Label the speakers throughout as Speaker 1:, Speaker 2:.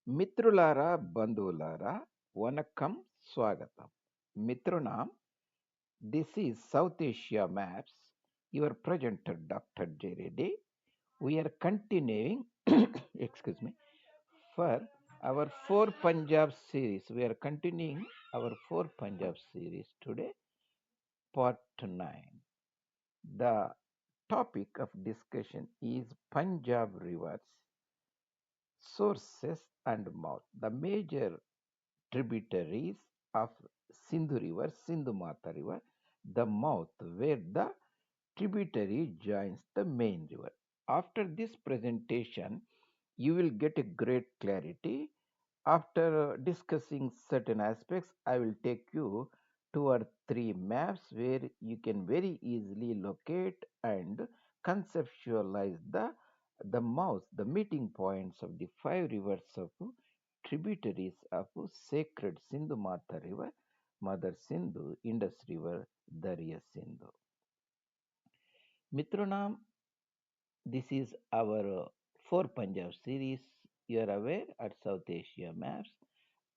Speaker 1: మిత్రులారా, బంధువులారా, వనక్కం, స్వాగతం. మిత్రునాం, this is South Asia Maps, your presenter Dr. J. Reddy. We are continuing, excuse me, for our four Punjab series. We are continuing our four Punjab series today, part 9. The topic of discussion is Punjab rivers, sources and mouth. The major tributaries of Sindhu River, Sindhu Mata River, the mouth where the tributary joins the main river. After this presentation, you will get a great clarity. After discussing certain aspects, I will take you two or three maps where you can very easily locate and conceptualize the mouths, the meeting points of the five rivers of tributaries of sacred Sindhu Mata River, Mother Sindhu, Indus River, Darya Sindhu. Mitronam, this is our four Punjab series. You are aware at South Asia Maps,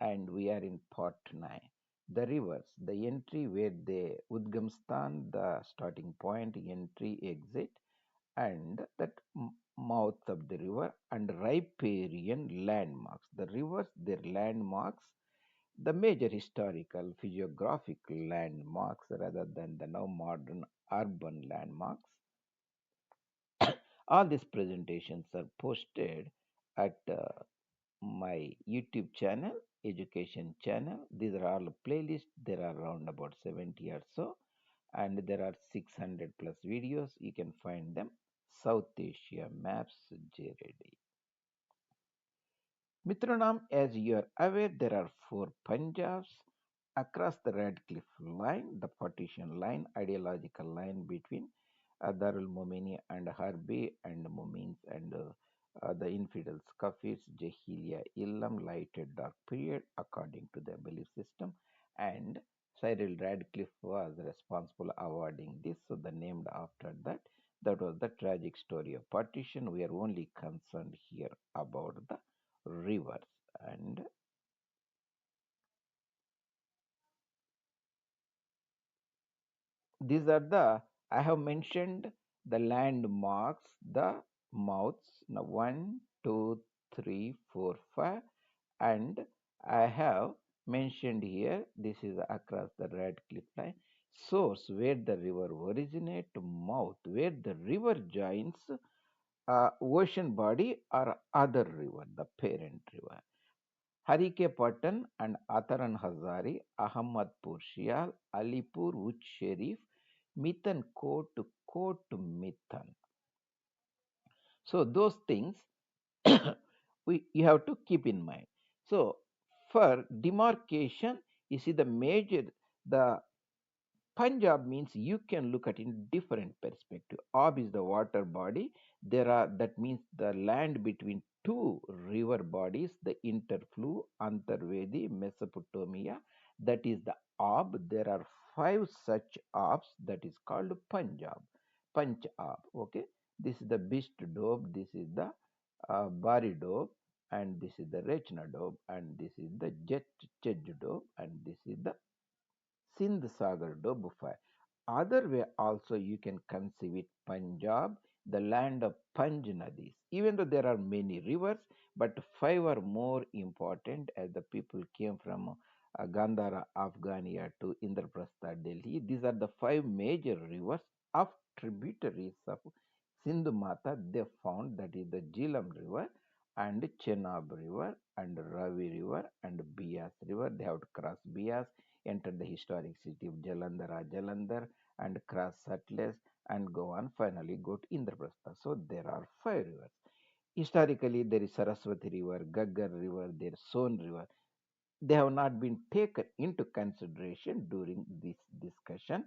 Speaker 1: and we are in part 9. The rivers, the entry where the Udgamstan, the starting point, entry, exit, and that mouth of the river, and riparian landmarks. The rivers, their landmarks, the major historical, physiographical landmarks rather than the now modern urban landmarks. All these presentations are posted at my YouTube channel, education channel. These are all playlists. There are around about 70 or so, and there are 600 plus videos. You can find them. South Asia Maps JRD. Mitronam, as you are aware, there are four Punjabs across the Red Cliff line, the partition line, ideological line between Darul Momini and Harbi and Mumins and the infidels, Kafirs, Jahiliya, Illam, lighted dark period according to their belief system. And Cyril Radcliffe was responsible awarding this, so the named after that. That was the tragic story of partition. We are only concerned here about the rivers, and these are the I have mentioned the landmarks, the mouths. Now 1, 2, 3, 4, 5, and I have mentioned here this is across the Red Cliff line. Source where the river originates, mouth where the river joins ocean body or other river, the parent river. Harika Pattan and Atharan Hazari, AhmedPur, Sial, Alipur, Uch Sharif, MithanKot, Kot Mithan. So those things you have to keep in mind. So for demarcation, you see the major the Punjab means you can look at in different perspective. Ab is the water body. There are that means the land between two river bodies, the interflow, Antarvedi, Mesopotamia. That is the Ab. There are five such Abs that is called Punjab. Panch Ab. Okay. This is the Bist Doab. This is the Bari Doab. And this is the Rechna Doab. And this is the Jet Chej Doab. And this is the Sindh Sagar Dobufai. Other way also you can conceive it Punjab, the land of Panj Nadis. Even though there are many rivers, but five are more important as the people came from Gandhara, Afghania to Indraprastha, Delhi. These are the five major rivers of tributaries of Sindhu Mata. They found that is the Jhelum River and Chenab River and Ravi River and Bias River. They have to cross Bias, enter the historic city of Jalandhar, and cross Satluj and go on, finally go to Indraprastha. So there are five rivers. Historically, there is Saraswati River, Gaggar River, there is Son River. They have not been taken into consideration during this discussion.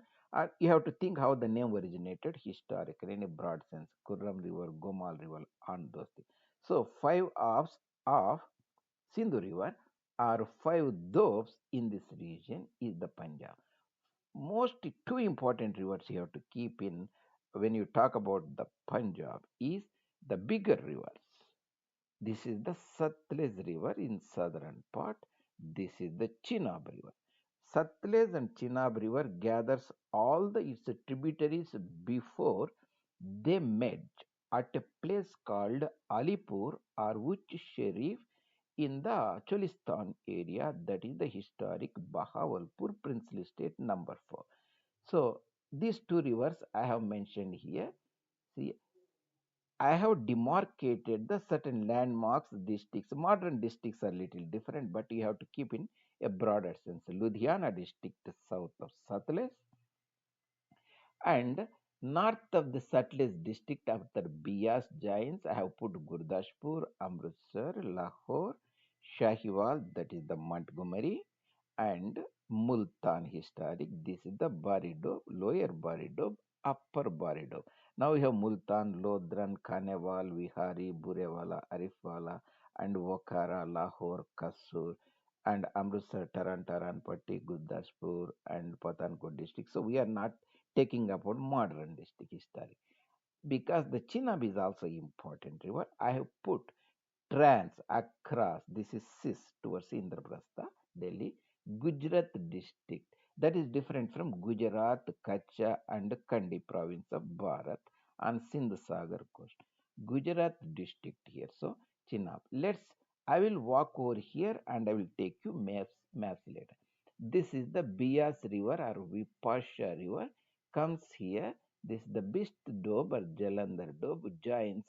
Speaker 1: You have to think how the name originated historically in a broad sense. Kurram River, Gomal River, and those things. So, five arms of Sindhu River are five doves in this region is the Punjab. Most two important rivers you have to keep in when you talk about the Punjab is the bigger rivers. This is the Satluj River in southern part. This is the Chenab River. Satluj and Chenab River gathers all its tributaries before they merge at a place called Alipur or Uch Sharif in the Cholistan area, that is the historic Bahawalpur Princely State number 4. So these two rivers I have mentioned here. See, I have demarcated the certain landmarks, districts. Modern districts are little different, but you have to keep in a broader sense. Ludhiana district south of Satluj, and north of the Satluj district after Bias joins, I have put Gurdaspur, Amritsar, Lahore, Shahiwal, that is the Montgomery, and Multan historic. This is the Baridob, lower Baridob, upper Baridob. Now we have Multan, Lodran, Khanewal, Vihari, Burewala, Arifwala, and Wakara, Lahore, Kasur, and Amritsar, Taran Patti, Gurdaspur, and Pathankot district. So we are not taking about modern district history because the Chenab is also important river. I have put trans across, this is cis towards Indraprastha, Delhi, Gujarat district. That is different from Gujarat, Kachcha, and Kandi province of Bharat on Sindh Sagar coast. Gujarat district here. So, Chenab. I will walk over here and I will take you maps later. This is the Bias river or Vipasha river. Comes here. This is the Bist Doab or Jalandhar Doab joins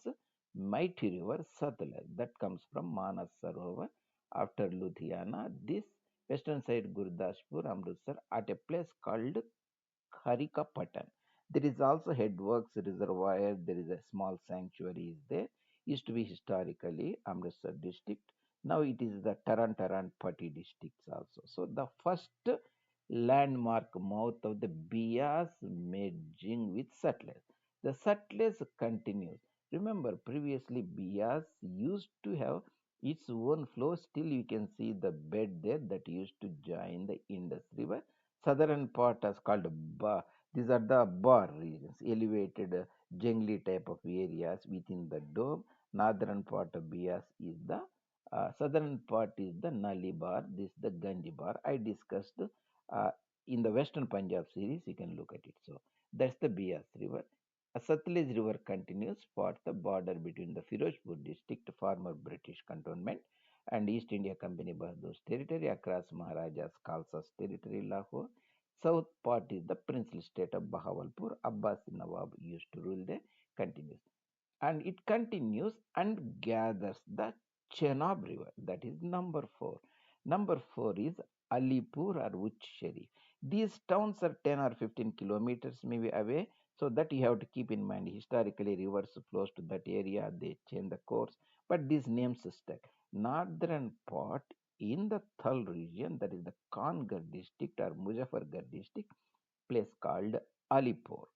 Speaker 1: mighty river Satluj that comes from Manas Sarovar after Ludhiana. This western side Gurdaspur, Amritsar at a place called Harika Pattan. There is also headworks reservoir. There is a small sanctuary is there. Used to be historically Amritsar district. Now it is the Taran Patti districts also. So the first landmark mouth of the Bias merging with Satluj. The Satluj continues. Remember, previously Bias used to have its own flow. Still, you can see the bed there that used to join the Indus River. Southern part is called Ba. These are the bar regions, elevated jungly type of areas within the dome. Northern part of Bias is the southern part is the Nali bar. This is the Ganj bar. I discussed uh, in the Western Punjab series. You can look at it. So that's the Bias River. A Satluj River continues for the border between the Firozpur district, former British cantonment, and East India Company Bahadur's territory across Maharaja's Khalsa's territory, Lahore. South part is the princely state of Bahawalpur. Abbas Nawab used to rule there. Continues and it continues and gathers the Chenab River. That is number 4. Number 4 is Alipur or Uch Sharif. These towns are 10 or 15 kilometers maybe away, so that you have to keep in mind. Historically, rivers flows to that area, they change the course, but these names stuck. Northern part in the Thal region, that is the Kangar district or Muzaffargarh district, place called Alipur.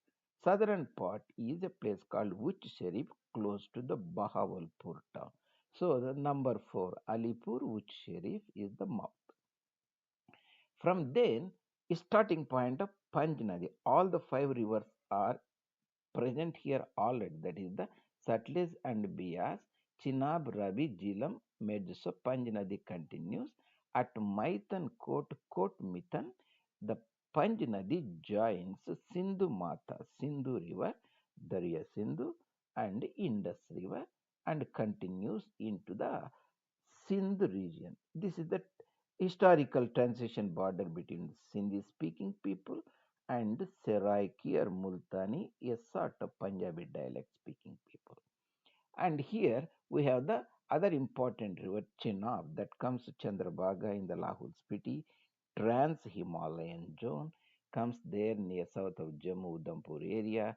Speaker 1: Southern part is a place called Uch Sharif close to the Bahawalpur town. So the number 4, Alipur Uch Sharif is the mouth. From then, starting point of Panj Nadi. All the 5 rivers are present here already. That is the Satluj and Bias, Chenab, Ravi, Jhelum, merge. So Panj Nadi continues. At MithanKot, Kot Mithan, the Panj Nadi joins Sindhu Mata, Sindhu River, Darya Sindhu, and Indus River, and continues into the Sindh region. This is the historical transition border between Sindhi speaking people and Seraiki or Multani, a sort of Punjabi dialect speaking people. And here we have the other important river Chenab that comes to Chandrabhaga in the Lahul Spiti, trans Himalayan zone, comes there near south of Jammu Udhampur area.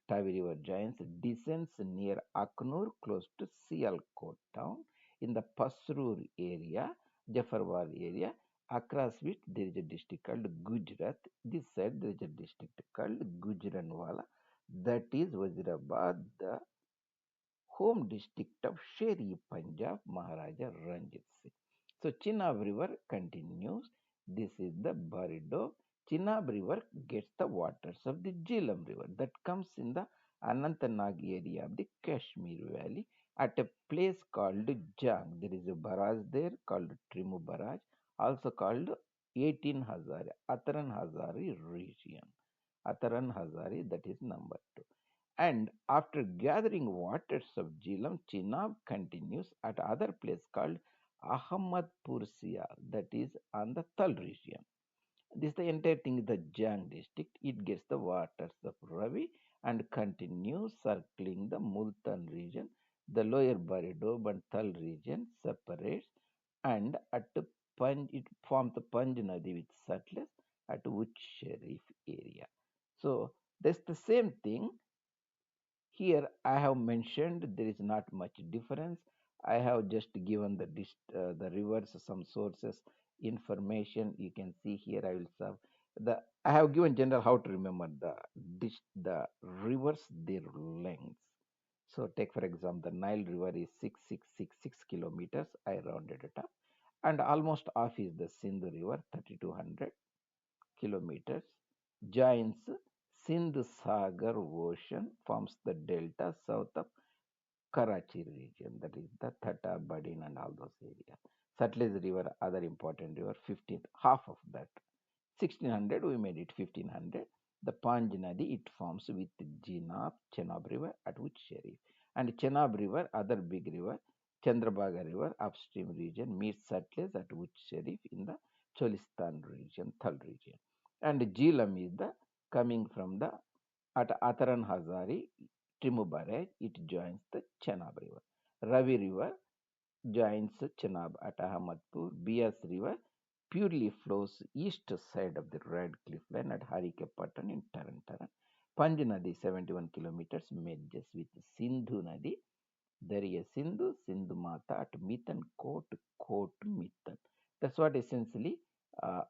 Speaker 1: Tavi River joins, descends near Aknur close to Sialkot town in the Pasrur area, Jafarwad area. Across which there is a district called Gujarat. This side there is a district called Gujranwala. That is Wazirabad, the home district of Sher-e Punjab, Maharaja Ranjit Singh. So Chenab River continues. This is the Barido. Chenab River gets the waters of the Jhelum River that comes in the Anantnag area of the Kashmir Valley. at a place called Jhang. There is a barrage there called Trimmu barrage, also called 18 Hazari, Atharan Hazari region. Atharan Hazari, that is number two. And after gathering waters of Jhelum, Chenab continues at other place called Ahmedpur Sial, that is on the Thal region. This the entire thing is the Jhang district. It gets the waters of Ravi and continues circling the Multan region. The lower Baridob and Thal region separates and at the it forms the Panj Nadi with Satluj at Uch Sharif area. So that's the same thing here. I have mentioned there is not much difference. I have just given the rivers some sources information. You can see here. I will serve the. I have given general how to remember the rivers their lengths. So take for example the Nile River is 6666 kilometers. I rounded it up, and almost half is the Sindhu River 3200 kilometers. Joins Sindh Sagar Ocean, forms the delta south of Karachi region, that is the Thata, Badin, and all those areas. Satluj River, other important river, 15th, half of that. 1600, we made it 1500. The Panj Nadi, it forms with Chenab River at which Sharif. And Chenab River, other big river, Chandrabhaga River, upstream region, meets Satluj at which Sharif in the Cholistan region, Thal region. And Jhelum is the coming from the at Atharan Hazari, Trimmu barrage, it joins the Chenab River. Ravi River joins Chenab at Ahmedpur. Bias River purely flows east side of the Red Cliff Line at Harika Pattan in Taran Taran. Panj Nadi 71 kilometers merges with Sindhu Nadi. There is Sindhu, Sindhu Mata at MithanKot, Kot Mithan. That's what essentially uh,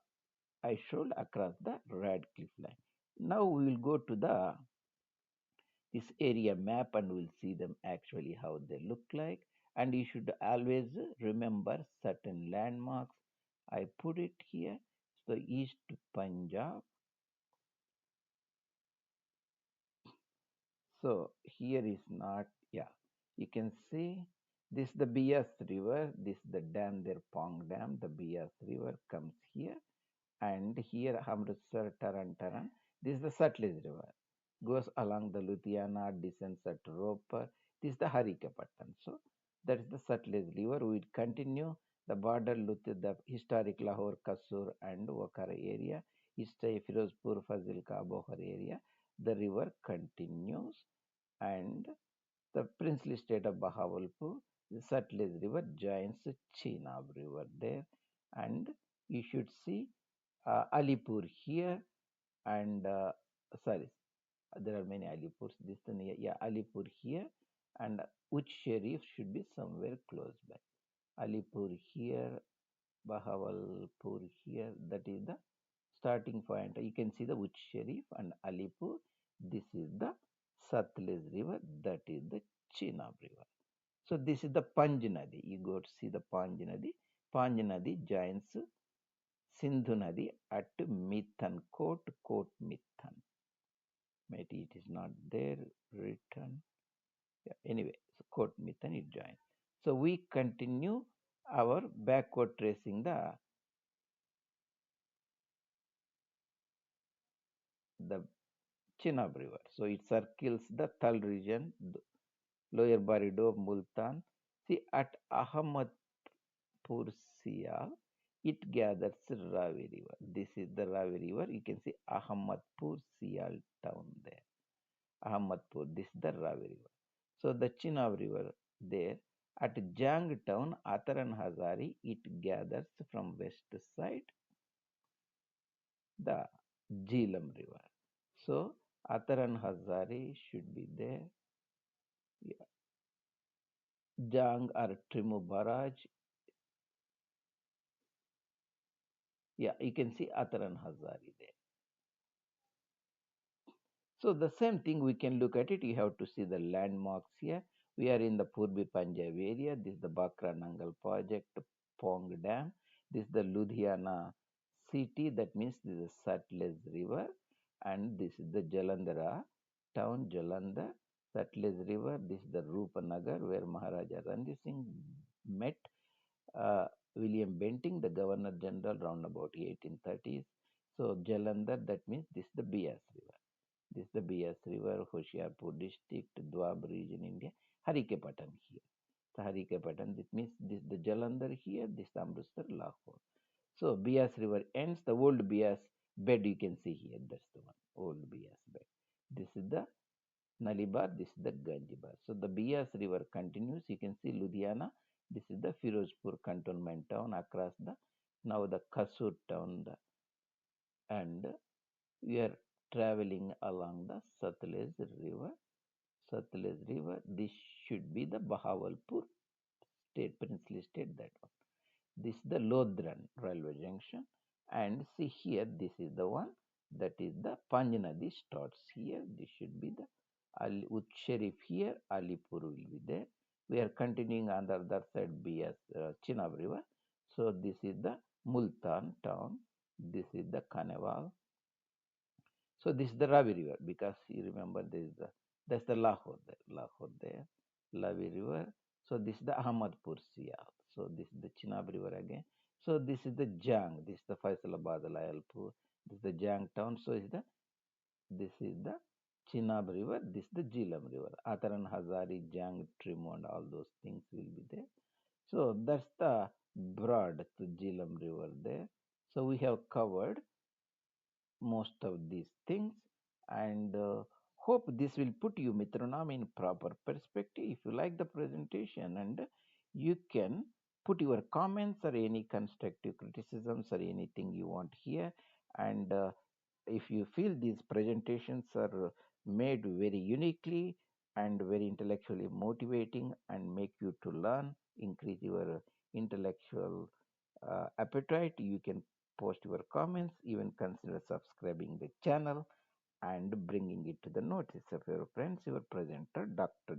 Speaker 1: I showed across the Red Cliff Line. Now we will go to the this area map and we'll see them actually how they look like. And you should always remember certain landmarks. I put it here. So East Punjab. So here is not, yeah. You can see this the Bias River, this the dam there, Pong Dam. The Bias River comes here, and here Amritsar, Taran Taran. This is the Satluj River, goes along the Ludhiana, descends at Roper. This is the Harika Pattan. So that is the Satluj River. We will continue the border the historic Lahore, Kasur, and Wakara area, history Firozpur, Fazilka, Abohar area. The river continues, and the princely state of Bahawalpur, the Satluj River joins the Chenab River there, and you should see Alipur here, and sorry, there are many Alipurs. This one, yeah, Alipur here, and Uch Sharif should be somewhere close by. Alipur here, Bahawalpur here. That is the starting point. You can see the Uch Sharif and Alipur. This is the Satluj River. That is the Chenab River. So this is the Panj Nadi. You go to see the Panj Nadi. Panj Nadi joins Sindhu Nadi at MithanKot, Kot Mithan. Maybe it is not there written. Yeah, anyway, so Kot Mithan it joins. So we continue our backward tracing the Chenab River. So it circles the Thal region, Lower Barido, Multan. See at Ahmedpur Sial, it gathers Ravi River. This is the Ravi River. You can see Ahmedpur Sial town there. Ahmedpur, this is the Ravi River. So the Chenab River there. At Jhang town, Atharan Hazari, it gathers from west side the Jhelum River. So Atharan Hazari should be there. Yeah. Jhang or Trimmu barrage. Yeah, you can see Atharan Hazari there. So the same thing we can look at it. You have to see the landmarks here. We are in the Purbi Punjab area. This is the Bakra Nangal project, Pong Dam. This is the Ludhiana city. That means this is the Satluj River, and this is the Jalandhara town, Jalandhar. Satluj River, this is the Rupanagar where Maharaja Ranjit Singh met uh, William Benting, the Governor General, round about 1830s. So Jalandhar, that means this is the Bias River. This is the Bias River, Hoshiarpur district, Doab region, India. Harike Pattan here. So Harike Pattan, that means this is the Jalandhar here, this is Amritsar, Lahore. So Bias River ends, the old Bias bed you can see here. That's the one, old Bias bed. This is the Nalibar, this is the Ganjibar. So the Bias River continues. You can see Ludhiana. This is the Firozpur cantonment town across the now the Kasur town, and we are traveling along the Satluj River. Satluj River. This should be the Bahawalpur state, princely state. That one. This is the Lodran railway junction, and see here. This is the one that is the Panjnadi starts here. This should be the with Sharif here. Alipur will be there. We are continuing on the other side, be as Chenab River. So this is the Multan town. This is the Kaneval. So this is the Ravi River because you remember this is the that's the Lahore there, Ravi River. So this is the Ahmedpur Sial. So this is the Chenab River again. So this is the Jhang. This is the Faisalabad Alipur. This is the Jhang town. So is the this is the Chenab River. This is the Jhelum River. Atharan Hazari, Jhang, Trimmu, and all those things will be there. So that's the broad to Jhelum River there. So we have covered most of these things, and hope this will put you Mitranam in proper perspective. If you like the presentation, and you can put your comments or any constructive criticisms or anything you want here, and if you feel these presentations are made very uniquely and very intellectually motivating and make you to learn, increase your intellectual appetite, you can post your comments, even consider subscribing the channel and bringing it to the notice of your friends. Your presenter, Dr.